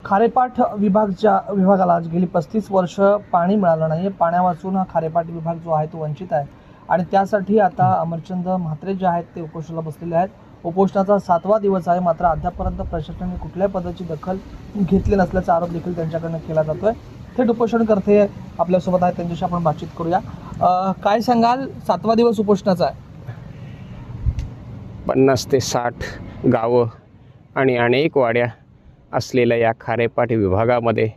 खारेपाट विभागाला आज गेली 35 वर्ष पाणी मिळालं नाही. पाण्या वाचून हा खारेपाट विभाग जो आहे तो वंचित आहे आणि त्यासाठी आता अमरचंद म्हात्रे जे आहेत ते उपोषणाला बसलेले आहेत. उपोषणाचा 7वा दिवस आहे, मात्र अद्यापर्यंत प्रशासनाने कुठल्याही पद्धतीची दखल घेतली नसल्याचा आरोप देखील त्यांच्याकडनं केला जातोय. थेट उपोषणकर्ते आपल्यासोबत आहेत, त्यांच्याशी आपण बातचीत करूया. काय सांगाल, 7वा दिवस उपोषणाचा आहे. 50 ते 60 गावं आणि अनेक वाड्या असलेल्या या खारेपाट विभागामध्ये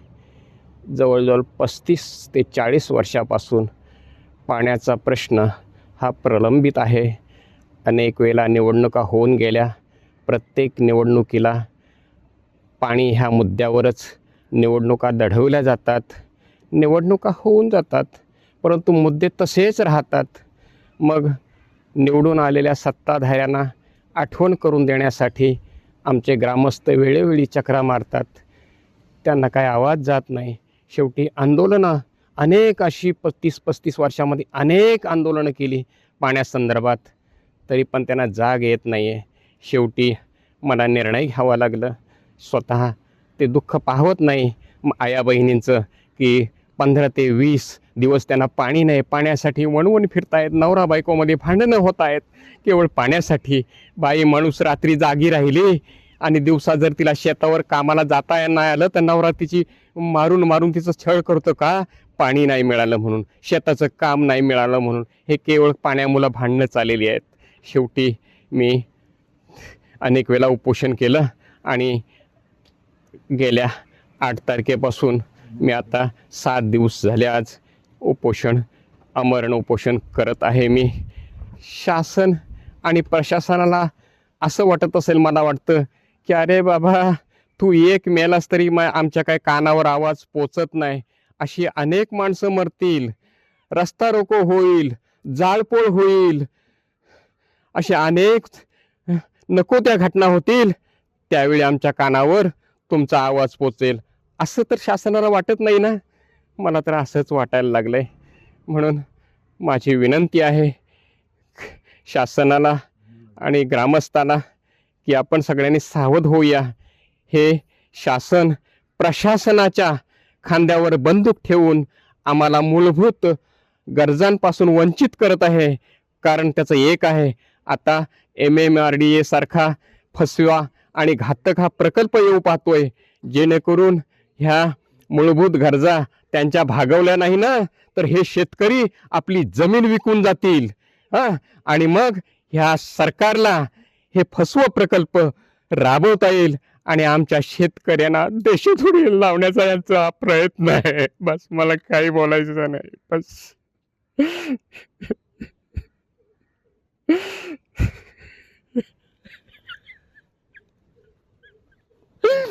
जवळजवळ 35 ते 40 वर्षापासून पाण्याचा प्रश्न हा प्रलंबित आहे. अनेक वेळेला निवडणुका होऊन गेल्या. प्रत्येक निवडणुकीला पाणी ह्या मुद्द्यावरच निवडणुका लढवल्या जातात, निवडणुका होऊन जातात, परंतु मुद्दे तसेच राहतात. मग निवडून आलेल्या सत्ताधाऱ्यांना आठवण करून देण्यासाठी आमचे ग्रामस्थ वेळोवेळी चक्रा मारतात, त्यांना काय आवाज जात नाही. शेवटी आंदोलनं अनेक अशी 35 वर्षामध्ये अनेक आंदोलनं केली पाण्यासंदर्भात, तरी पण त्यांना जाग येत नाही आहे. शेवटी मला निर्णय घ्यावा लागलं. स्वतः ते दुःख पाहत नाही आया बहिणींचं की 15 ते 20 दिवस त्यांना पाणी नाही, पाण्यासाठी वणवण फिरतायत. नवरा बायकोमध्ये भांडणं होत आहेत केवळ पाण्यासाठी. बाई माणूस रात्री जागी राहिली आणि दिवसा जर तिला शेतावर कामाला जाता नाही आलं तर नवरा तिची मारून तिचं छळ करतो का? पाणी नाही मिळालं म्हणून, शेताचं काम नाही मिळालं म्हणून. हे केवळ पाण्यामुळं भांडणं चाललेली आहेत. शेवटी मी अनेक वेळा उपोषण केलं आणि गेल्या 8 तारखेपासून मी आता 7 दिवस झाले आज आमरण उपोषण करत आहे. मी शासन आणि प्रशासनाला असं वाटत असेल, मला वाटतं की अरे बाबा, तू एक मेलास तरी आमच्या काय कानावर आवाज पोचत नाही. अशी अनेक माणसं मरतील, रस्ता रोको होईल, जाळपोळ होईल, अशा अनेक नको त्या घटना होतील, त्यावेळी आमच्या कानावर तुमचा आवाज पोचेल असं तर शासनाला वाटत नाही ना. मला तर असंच वाटायला लागलं आहे. म्हणून माझी विनंती आहे शासनाला आणि ग्रामस्थांना की आपण सगळ्यांनी सावध होऊया. हे शासन प्रशासनाच्या खांद्यावर बंदूक ठेवून आम्हाला मूलभूत गरजांपासून वंचित करत आहे. कारण त्याचं एक आहे, आता MMRDA सारखा फसवा आणि घातक हा प्रकल्प येऊ पाहतोय, जेणेकरून ह्या मूलभूत गरजा त्यांच्या भागवल्या नाही ना तर हे शेतकरी आपली जमीन विकून जातील. आणि मग ह्या सरकारला हे फसवा प्रकल्प राबवता येईल आणि आमच्या शेतकऱ्यांना देशोधडी लावण्याचा यांचा प्रयत्न आहे. बस, मला काही बोलायचं नाही. बस.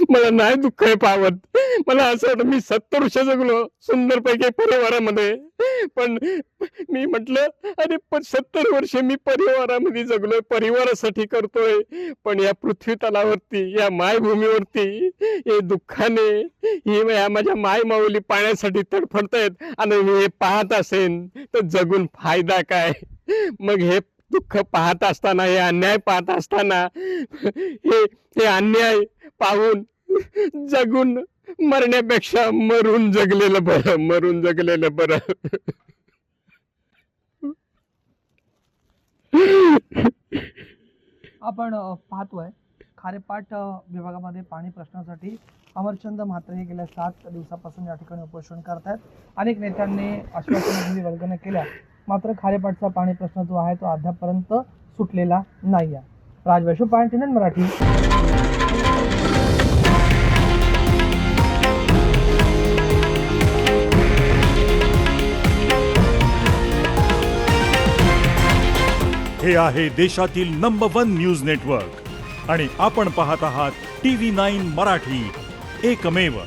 मला नाही दुःख आहे पावत. मला असं वाटतं मी 70 वर्ष जगलो सुंदरपैकी परिवारामध्ये, पण मी म्हटलं अरे 70 वर्ष मी परिवारामध्ये जगलोय, परिवारासाठी करतोय, पण या पृथ्वी तलावरती, या मायभूमीवरती हे दुःखाने ही माझ्या माय माऊली पाण्यासाठी तडफडतायत आणि मी हे पाहत असेन तर जगून फायदा काय? मग हे दुःख पाहत असताना, हे अन्याय पाहत असताना, हे अन्याय पाहून जगून मरण्यापेक्षा मरून जगलेलं बरं, मरून जगलेलं बरं. आपण पाहतोय खारेपाट विभागामध्ये पाणी प्रश्नासाठी अमरचंद म्हात्रे हे गेल्या 7 दिवसापासून या ठिकाणी उपोषण करतायत. अनेक नेत्यांनी आश्वासनांनी वर्गण्या केल्या, मात्र खारेपाटचा पाणी प्रश्न जो आहे तो अद्यापर्यंत सुटलेला नाही आहे. राजवैशू पार्टीनन मराठी. हे आहे देशातील नंबर 1 न्यूज नेटवर्क आणि आपण पाहत आहात TV9 मराठी, एकमेव.